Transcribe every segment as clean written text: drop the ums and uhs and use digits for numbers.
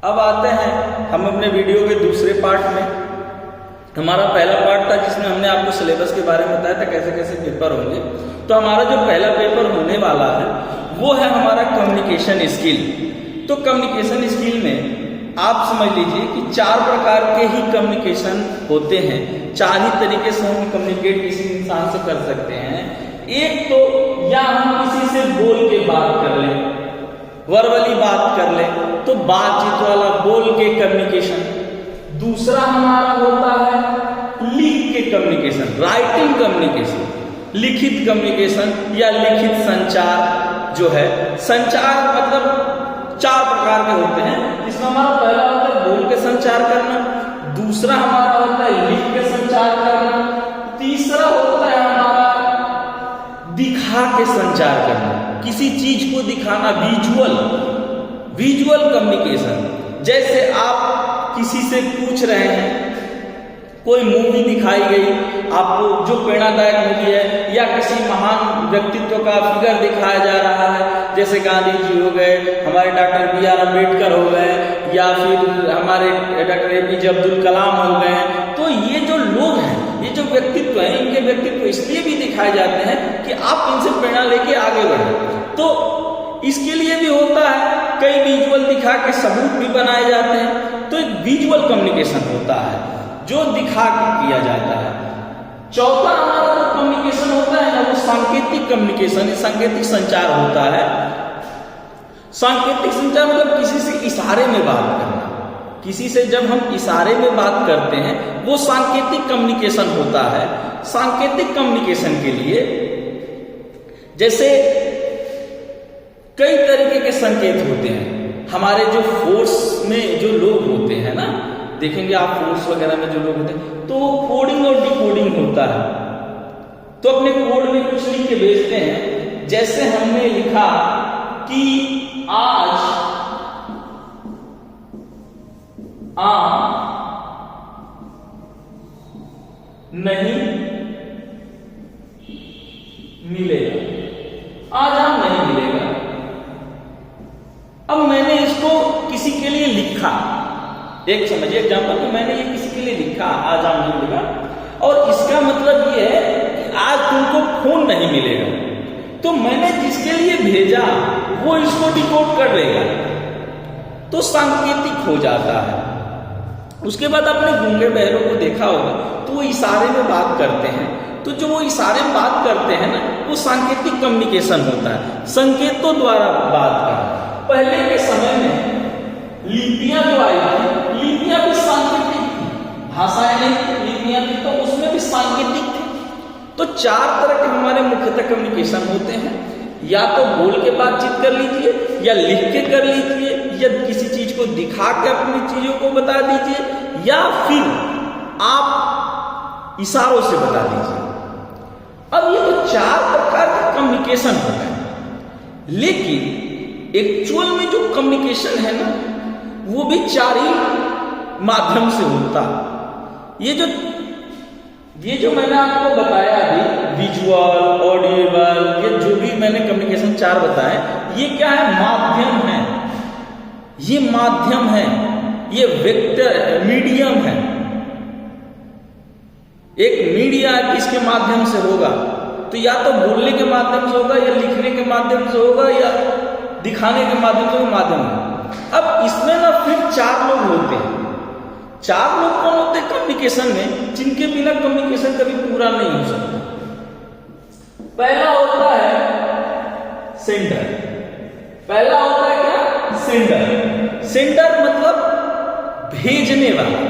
अब आते हैं हम अपने वीडियो के दूसरे पार्ट में। हमारा पहला पार्ट था जिसमें हमने आपको सिलेबस के बारे में बताया था कैसे कैसे पेपर होंगे। तो हमारा जो पहला पेपर होने वाला है वो है हमारा कम्युनिकेशन स्किल। तो कम्युनिकेशन स्किल में आप समझ लीजिए कि 4 प्रकार के ही कम्युनिकेशन होते हैं। 4 ही तरीके से हम कम्युनिकेट किसी इंसान से कर सकते हैं। एक तो या हम किसी से बोल के बात कर लें, वर्बली बात कर लें, तो बातचीत वाला बोल के कम्युनिकेशन। दूसरा हमारा होता है लिख के कम्युनिकेशन, राइटिंग कम्युनिकेशन, लिखित कम्युनिकेशन या लिखित संचार जो है। संचार मतलब 4 प्रकार के होते हैं। इसमें हमारा पहला होता है बोल के संचार करना, दूसरा हमारा होता है लिख के संचार करना, तीसरा होता है हमारा दिखा के संचार करना, किसी चीज को दिखाना, विजुअल कम्युनिकेशन। जैसे आप किसी से पूछ रहे हैं, कोई मूवी दिखाई गई आपको जो प्रेरणादायक मूवी है, या किसी महान व्यक्तित्व का फिगर दिखाया जा रहा है, जैसे गांधी जी हो गए, हमारे डॉक्टर BR अम्बेडकर हो गए, या फिर हमारे डॉक्टर APJ अब्दुल कलाम हो गए। तो ये जो लोग हैं, ये जो व्यक्तित्व हैं, इनके व्यक्तित्व इसलिए भी दिखाए जाते हैं कि आप इनसे प्रेरणा लेके आगे बढ़े। तो इसके लिए भी होता है, कई विजुअल दिखा के सबूत भी बनाए जाते हैं। तो एक विजुअल कम्युनिकेशन होता है जो दिखा के किया जाता है। चौथा हमारा जो कम्युनिकेशन होता है ना, वो सांकेतिक कम्युनिकेशन, सांकेतिक संचार होता है। सांकेतिक संचार मतलब किसी से इशारे में बात करना। किसी से जब हम इशारे में बात करते हैं वो सांकेतिक कम्युनिकेशन होता है। सांकेतिक कम्युनिकेशन के लिए जैसे कई तरीके के संकेत होते हैं। हमारे जो फोर्स में जो लोग होते हैं ना, देखेंगे आप फोर्स वगैरह में जो लोग होते हैं, तो कोडिंग और डिकोडिंग होता है। तो अपने कोड में कुछ लिख के भेजते हैं। जैसे हमने लिखा कि आज आम नहीं मिलेगा, आज आम नहीं मिलेगा। अब मैंने इसको किसी के लिए लिखा, एक समझिए एग्जाम्पल, तो मैंने ये किसी के लिए लिखा आज आम नहीं मिलेगा, और इसका मतलब ये है कि आज तुमको फोन नहीं मिलेगा। तो मैंने जिसके लिए भेजा वो इसको डिकोड कर देगा, तो सांकेतिक हो जाता है। उसके बाद आपने गूंगे बहरों को देखा होगा, तो वो इशारे में बात करते हैं। तो जो वो इशारे में बात करते हैं ना, वो सांकेतिक कम्युनिकेशन होता है, संकेतों द्वारा बात करना। पहले के समय में लिपियां जो आई थी, लिपियां भी सांकेतिक थी, भाषाएं नहीं, लिपियां थी, तो उसमें भी सांकेतिक थे। तो 4 तरह के हमारे मुख्यतः कम्युनिकेशन होते हैं। या तो बोल के बातचीत कर लीजिए, या लिख के कर लीजिए, या किसी चीज को दिखा के अपनी चीजों को बता दीजिए, या फिर आप इशारों से बता दीजिए। अब ये तो 4 प्रकार के कम्युनिकेशन होते हैं। लेकिन एक्चुअल में जो कम्युनिकेशन है ना, वो भी 4 ही माध्यम से होता। ये जो मैंने आपको बताया अभी, विजुअल, ऑडिबल, ये जो भी मैंने कम्युनिकेशन 4 बताए, ये क्या है? माध्यम है। ये माध्यम है, ये वेक्टर मीडियम है। एक मीडिया किसके माध्यम से होगा? तो या तो बोलने के माध्यम से होगा, या लिखने के माध्यम से होगा, या दिखाने के माध्यम से माध्यम है। अब इसमें ना फिर 4 लोग होते हैं। 4 लोग कौन होते हैं कम्युनिकेशन में, जिनके बिना कम्युनिकेशन कभी पूरा नहीं हो सकता? पहला होता है सेंडर। पहला होता है क्या? सेंडर। सेंडर मतलब भेजने वाला,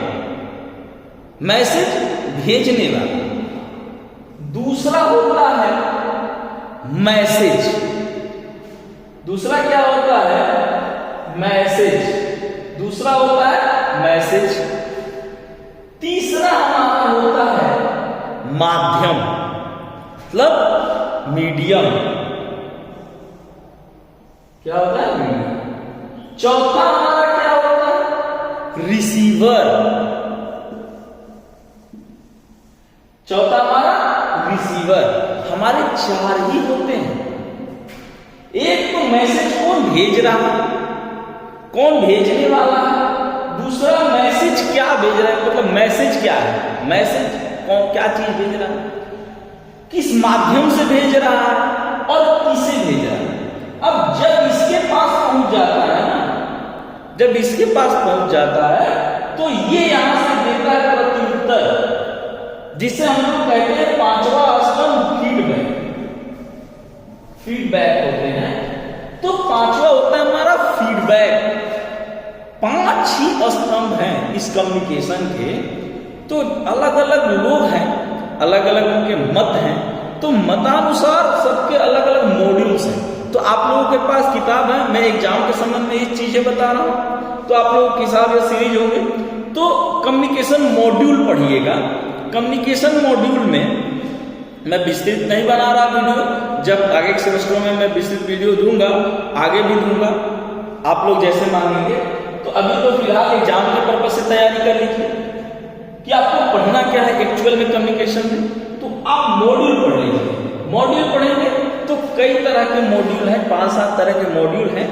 मैसेज भेजने वाला। दूसरा होता है मैसेज। दूसरा क्या होता है? मैसेज। दूसरा होता है मैसेज। तीसरा हमारा होता है माध्यम, मतलब मीडियम। क्या होता है? मीडियम। चौथा हमारा क्या होता है? रिसीवर। चौथा हमारा रिसीवर। हमारे 4 ही होते हैं। एक तो मैसेज कौन भेज रहा है, कौन भेजने वाला है, दूसरा मैसेज क्या भेज रहा है, मतलब मैसेज क्या है, मैसेज कौन क्या चीज भेज रहा है, किस माध्यम से भेज रहा है और किसे भेज रहा है। अब जब इसके पास पहुंच जाता है ना, जब इसके पास पहुंच जाता है तो ये यहां से देता है प्रत्युत्तर, जिसे हम लोग कहते हैं पांचवा स्तंभ फीडबैक। फीडबैक होते हैं, तो पांचवा होता है हमारा फीडबैक। 5 ही स्तंभ हैं इस कम्युनिकेशन के। तो अलग अलग लोग हैं, अलग अलग उनके मत हैं, तो मतानुसार सबके अलग अलग मॉड्यूल्स हैं। तो आप लोगों के पास किताब है, मैं एग्जाम के संबंध में ये चीजें बता रहा हूं, तो आप लोगों की किताब या सीरीज होंगे तो कम्युनिकेशन मॉड्यूल पढ़िएगा। कम्युनिकेशन मॉड्यूल में मैं विस्तृत नहीं बना रहा वीडियो, जब आगे के सेमेस्टरों में मैं विस्तृत वीडियो दूंगा, आगे भी दूंगा, आप लोग जैसे मांगेंगे। तो अभी तो फिलहाल एग्जाम के पर्पज से तैयारी कर लीजिए कि आपको पढ़ना क्या है एक्चुअल में कम्युनिकेशन में। तो आप मॉड्यूल पढ़ लीजिए, मॉड्यूल पढ़ेंगे तो कई तरह के मॉड्यूल हैं, 5-7 तरह के मॉड्यूल हैं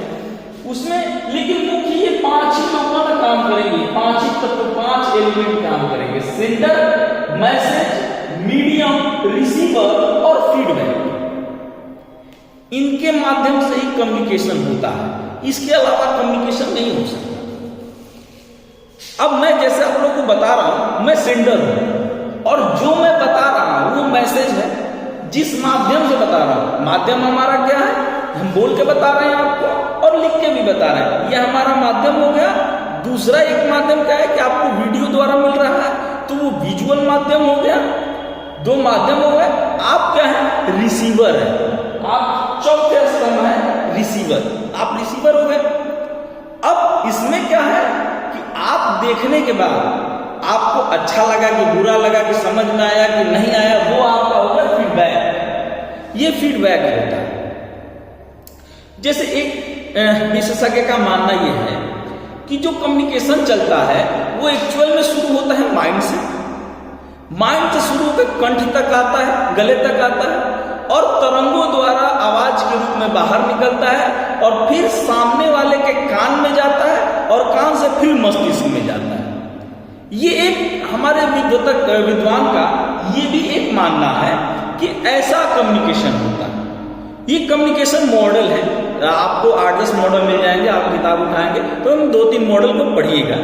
उसमें, लेकिन मुख्य ये 5 ही लोगों में काम करेंगे, 5 ही तत्व, 5 एलिमेंट काम करेंगे, सेंडर, मैसेज, मीडियम, रिसीवर और फीडबैक। इनके माध्यम से ही कम्युनिकेशन होता है, इसके अलावा कम्युनिकेशन नहीं हो सकता। अब मैं जैसे आप लोगों को बता रहा हूं, मैं सेंडर हूं और जो मैं बता रहा हूं वो मैसेज है, जिस माध्यम से बता रहा हूं। माध्यम हमारा क्या है, हम बोल के बता रहे हैं आपको और लिख के भी बता रहे हैं, यह हमारा माध्यम हो गया। दूसरा एक माध्यम क्या है कि आपको वीडियो द्वारा मिल रहा है, तो वो विजुअल माध्यम हो गया। 2 माध्यम हो गए। आप क्या है, रिसीवर है, आप चौथे स्तंभ है रिसीवर, आप रिसीवर हो गए। अब इसमें क्या है कि आप देखने के बाद आपको अच्छा लगा कि बुरा लगा, कि समझ में आया कि नहीं आया, वो आपका हो गया फीडबैक। ये फीडबैक होता है। जैसे एक विशेषज्ञ का मानना यह है कि जो कम्युनिकेशन चलता है वो एक्चुअल में शुरू होता है माइंड से, माइंड से शुरू होकर कंठ तक आता है, गले तक आता है और तरंगों द्वारा आवाज के रूप में बाहर निकलता है और फिर सामने वाले के कान में जाता है और कान से फिर मस्तिष्क में जाता है। ये एक हमारे विद्वान का ये भी एक मानना है कि ऐसा कम्युनिकेशन होता है। ये कम्युनिकेशन मॉडल है, आपको 8-10 मॉडल मिल जाएंगे, आप किताब उठाएंगे तो हम 2-3 मॉडल को पढ़िएगा।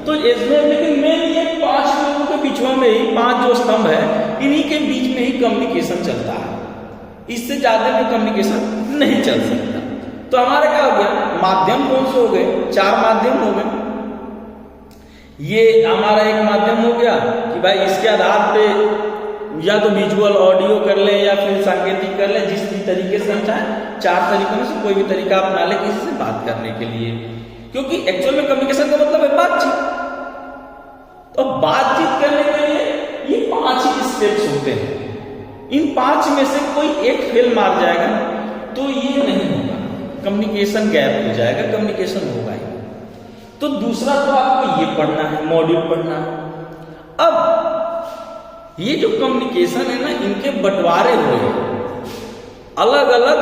तो इसमें लेकिन मेन ये 5 लोगों के बीचों में ही 5 जो स्तंभ है, इन्हीं के बीच में ही कम्युनिकेशन चलता है, इससे ज्यादा में कम्युनिकेशन नहीं चल सकता। तो हमारा क्या हो गया, माध्यम कौन से हो गए, 4 माध्यम हो गए। ये हमारा एक माध्यम हो गया कि भाई इसके आधार पे या तो विजुअल ऑडियो कर ले या फिर सांकेतिक कर ले, जिस भी तरीके से हम चाहें। 4 तरीकों में से कोई भी तरीका अपना ले किसी से बात करने के लिए, क्योंकि एक्चुअल में कम्युनिकेशन का मतलब है बातचीत। तो बातचीत करने के लिए ये 5 ही स्टेप्स होते हैं। इन 5 में से कोई एक फेल मार जाएगा तो ये नहीं होगा, कम्युनिकेशन गैप हो जाएगा, कम्युनिकेशन होगा ही। तो दूसरा तो आपको ये पढ़ना है, मॉड्यूल पढ़ना है। अब ये जो कम्युनिकेशन है ना, इनके बंटवारे हुए हैं अलग अलग,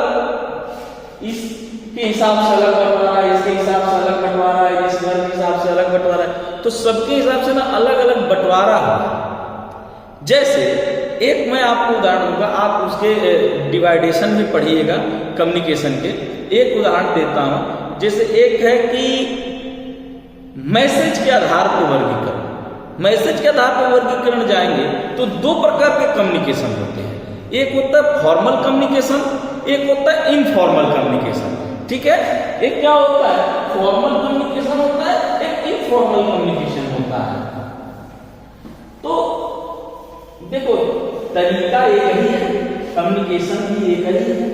इसके हिसाब से अलग बंटवारा है, इसके हिसाब से अलग बंटवारा है, इस घर के हिसाब से अलग बंटवारा है। तो सबके हिसाब से ना अलग अलग बंटवारा है। जैसे एक मैं आपको उदाहरण दूंगा, आप उसके डिवाइडेशन भी पढ़िएगा कम्युनिकेशन के। एक उदाहरण देता हूं, जैसे एक है कि मैसेज के आधार पर वर्गीकरण। मैसेज के आधार पर वर्गीकरण जाएंगे तो 2 प्रकार के कम्युनिकेशन होते हैं। एक होता है फॉर्मल कम्युनिकेशन, एक होता है इनफॉर्मल कम्युनिकेशन। ठीक है, एक क्या होता है, फॉर्मल कम्युनिकेशन होता है, एक इनफॉर्मल कम्युनिकेशन होता है। तो देखो तरीका एक ही है, कम्युनिकेशन भी एक ही है,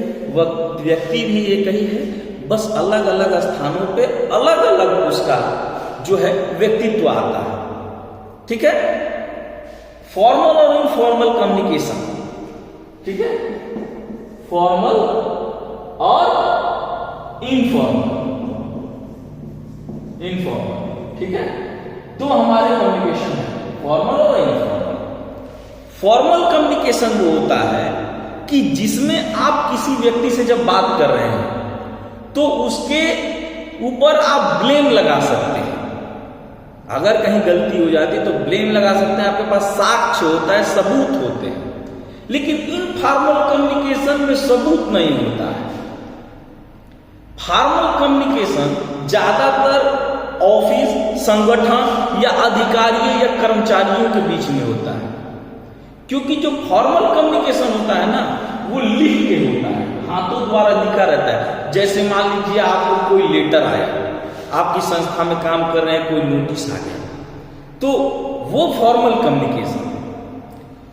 व्यक्ति भी एक ही है, बस अलग अलग स्थानों पे अलग अलग उसका जो है व्यक्तित्व आता है। ठीक है, फॉर्मल और इनफॉर्मल कम्युनिकेशन। ठीक है, फॉर्मल और इनफॉर्मल, ठीक है। तो हमारे कम्युनिकेशन है फॉर्मल और इनफॉर्मल। फॉर्मल कम्युनिकेशन वो होता है कि जिसमें आप किसी व्यक्ति से जब बात कर रहे हैं तो उसके ऊपर आप ब्लेम लगा सकते हैं। अगर कहीं गलती हो जाती है तो ब्लेम लगा सकते हैं, आपके पास साक्ष्य होता है, सबूत होते हैं। लेकिन इनफॉर्मल कम्युनिकेशन में सबूत नहीं होता है। फॉर्मल कम्युनिकेशन ज्यादातर ऑफिस, संगठन या अधिकारियों या कर्मचारियों के बीच में होता है, क्योंकि जो फॉर्मल कम्युनिकेशन होता है ना, वो लिख के होता है, हाथों द्वारा लिखा रहता है। जैसे मान लीजिए आपको कोई लेटर आया, आपकी संस्था में काम कर रहे हैं, कोई नोटिस आ गया, तो वो फॉर्मल कम्युनिकेशन।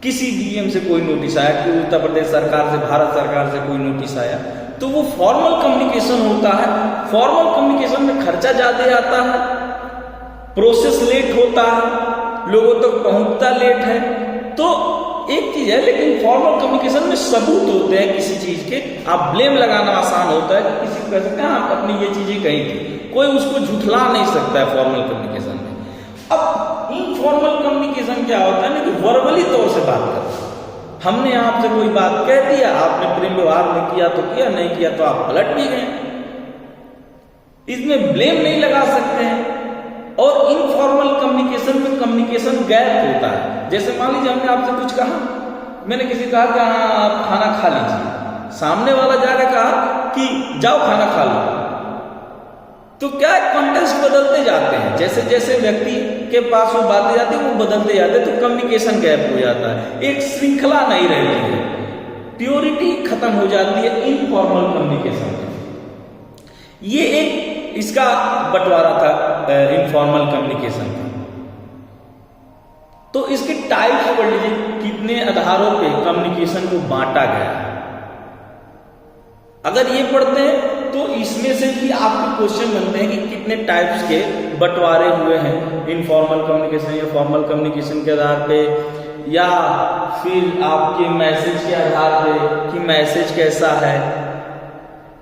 किसी डीएम से कोई नोटिस आया, कि उत्तर प्रदेश सरकार से, भारत सरकार से कोई नोटिस आया, तो वो फॉर्मल कम्युनिकेशन होता है। फॉर्मल कम्युनिकेशन में खर्चा ज्यादा आता है, प्रोसेस लेट होता है, लोगों तक पहुंचता लेट है, तो एक चीज है। लेकिन फॉर्मल कम्युनिकेशन में सबूत होते हैं किसी चीज के, आप ब्लेम लगाना आसान होता है, किसी को कह सकते हैं आप अपनी ये चीजें कही थी, कोई उसको झुठला नहीं सकता है फॉर्मल कम्युनिकेशन में। अब इनफॉर्मल कम्युनिकेशन क्या होता है ना, कि वर्बली तौर से बात करना। हमने आपसे कोई बात कह दिया, आपने प्रेम व्यवहार में किया तो किया, नहीं किया तो आप पलट भी गए, इसमें ब्लेम नहीं लगा सकते हैं। और इनफॉर्मल कम्युनिकेशन में कम्युनिकेशन गैप होता है। जैसे मान लीजिए हमने आपसे कुछ कहा, मैंने किसी कहा कि हाँ आप खाना खा लीजिए, सामने वाला जाकर कहा कि जाओ खाना खा लो, तो क्या कॉन्टेक्स्ट बदलते जाते हैं, जैसे जैसे व्यक्ति के पास वो बातें जाती है वो बदलते जाते हैं, तो कम्युनिकेशन गैप हो जाता है, एक श्रृंखला नहीं रहती है, प्योरिटी खत्म हो जाती है इनफॉर्मल कम्युनिकेशन में। ये एक इसका बंटवारा था इनफॉर्मल कम्युनिकेशन का। तो इसके टाइप्स पढ़ लीजिए, कितने आधारों पे कम्युनिकेशन को बांटा गया है। अगर ये पढ़ते हैं तो इसमें से भी आपके क्वेश्चन बनते हैं कि कितने टाइप्स के बंटवारे हुए हैं इनफॉर्मल कम्युनिकेशन या फॉर्मल कम्युनिकेशन के आधार पे, या फिर आपके मैसेज के आधार पे कि मैसेज कैसा है।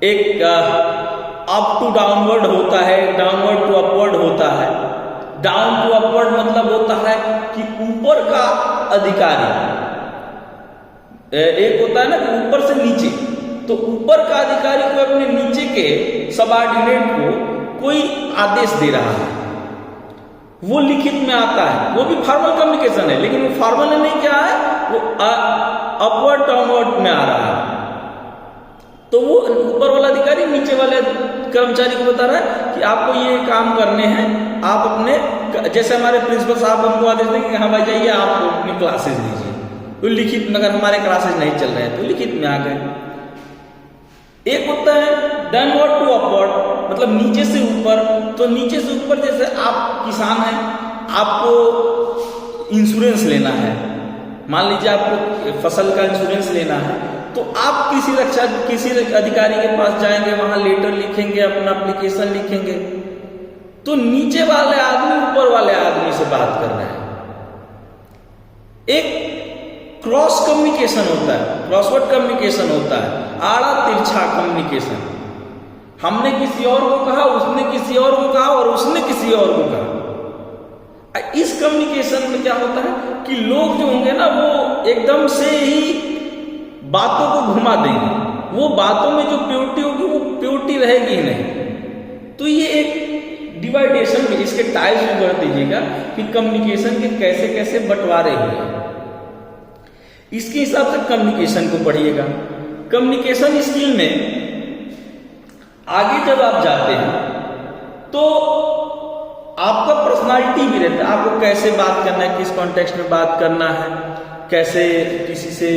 एक अप टू डाउनवर्ड होता है, डाउनवर्ड टू अपवर्ड होता है। डाउन टू अपवर्ड मतलब होता है कि ऊपर का अधिकारी, एक होता है ना कि ऊपर से नीचे, तो ऊपर का अधिकारी को अपने नीचे के सबऑर्डिनेट को कोई आदेश दे रहा है, वो लिखित में आता है, वो भी फॉर्मल कम्युनिकेशन है, लेकिन वो फॉर्मल नहीं क्या है, वो अपवर्ड डाउनवर्ड में आ रहा है। तो वो ऊपर वाला अधिकारी नीचे वाले कर्मचारी को बता रहा है कि आपको ये काम करने हैं, आप अपने, जैसे हमारे प्रिंसिपल साहब हमको आदेश देंगे कि हाँ भाई जाइए आप अपनी क्लासेज लीजिए, तो लिखित में, अगर हमारे क्लासेज नहीं चल रहे हैं तो लिखित में आ गए। एक होता है डाउनवर्ड टू अपवर्ड, मतलब नीचे से ऊपर। तो नीचे से ऊपर, जैसे आप किसान हैं, आपको इंश्योरेंस लेना है, मान लीजिए आपको फसल का इंश्योरेंस लेना है, तो आप किसी अधिकारी के पास जाएंगे, वहां लेटर लिखेंगे, अपना एप्लीकेशन लिखेंगे, तो नीचे वाले आदमी ऊपर वाले आदमी से बात कर रहे हैं। एक क्रॉस कम्युनिकेशन होता है, क्रॉसवर्ड कम्युनिकेशन होता है, आड़ा तिरछा कम्युनिकेशन। हमने किसी और को कहा, उसने किसी और को कहा, और उसने किसी और को कहा। इस कम्युनिकेशन में क्या होता है कि लोग जो होंगे ना, वो एकदम से ही बातों को घुमा देंगे, वो बातों में जो प्योरिटी होगी वो प्योरिटी रहेगी ही नहीं। तो ये एक डिवाइडेशन में, इसके टाइप्स में बढ़ दीजिएगा कि कम्युनिकेशन के कैसे कैसे बंटवारे हुए हैं, इसके हिसाब से कम्युनिकेशन को पढ़िएगा। कम्युनिकेशन स्किल में आगे जब आप जाते हैं तो आपका पर्सनालिटी भी रहता है, आपको कैसे बात करना है, किस कॉन्टेक्स्ट में बात करना है, कैसे किसी से